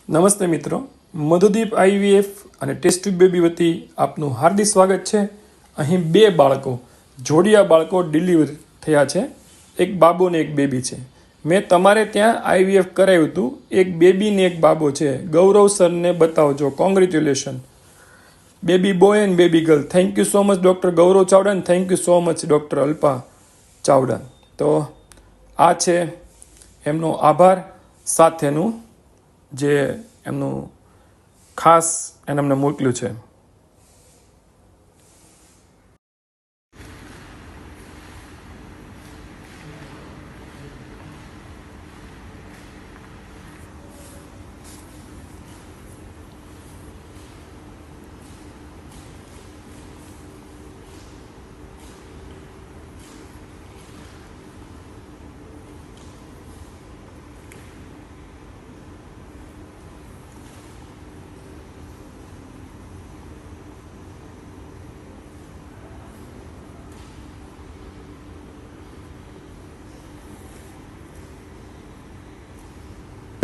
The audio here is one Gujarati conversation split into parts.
નમસ્તે મિત્રો, મધુદીપ આઈવીએફ અને ટેસ્ટ ટ્યુબ બેબી વતી આપનું હાર્દિક સ્વાગત છે। અહીં બે બાળકો, જોડિયા બાળકો ડિલિવર થયા છે। એક બાબો ને એક બેબી છે। મેં તમારે ત્યાં આઈવીએફ કરાવ્યું હતું। એક બેબી ને એક બાબો છે। ગૌરવ સરને બતાવજો, congratulation. Baby boy and baby girl. Thank you so much doctor Gaurav Chavda and thank you so much doctor Alpa Chavda. તો આ છે એમનો આભાર સાથેનું જે એમનું ખાસ એને અમને મોકલ્યું છે।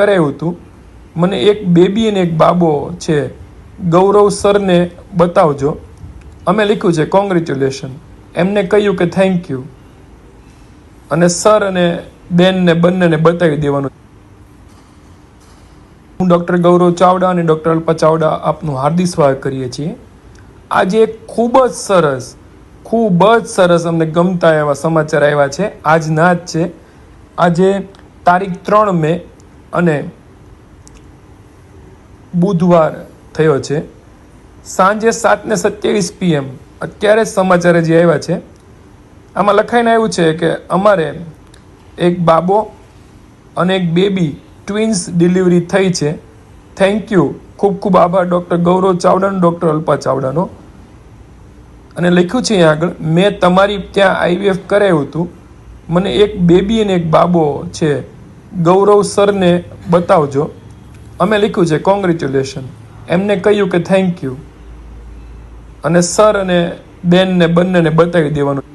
કરાવ્યું હતું। મને એક બેબી અને એક બાબો છે। ગૌરવ સરને બતાવજો। અમે લખ્યું છે કોંગ્રેચ્યુલેશન। એમને કહ્યું કે થેન્ક યુ, અને સર અને બેનને બંનેને બતાવી દેવાનું। હું ડૉક્ટર ગૌરવ ચાવડા અને ડૉક્ટર અલ્પા ચાવડા આપનું હાર્દિક સ્વાગત કરીએ છીએ। આજે એક ખૂબ જ સરસ અમને ગમતા એવા સમાચાર આવ્યા છે। આજના જ છે। આજે તારીખ 3 મે અને બુધવાર થયો છે। સાંજે 7:27 PM અત્યારે સમાચાર જે આવ્યા છે, આમાં લખાઈને આવ્યું છે કે અમારે એક બાબો અને એક બેબી ટ્વિન્સ ડિલિવરી થઈ છે। થેન્ક યુ, ખૂબ ખૂબ આભાર ડૉક્ટર ગૌરવ ચાવડાનો, ડૉક્ટર અલ્પા ચાવડાનો। અને લખ્યું છે અહીંયા આગળ, મેં તમારી ત્યાં આઈવીએફ કરાવ્યું હતું। મને એક બેબી અને એક બાબો છે। ગૌરવ સરને બતાવજો। અમે લખ્યું છે કોંગ્રેચ્યુલેશન। એમને કહ્યું કે થેન્ક યુ, અને સર અને બેનને બંનેને બતાવી દેવાનું।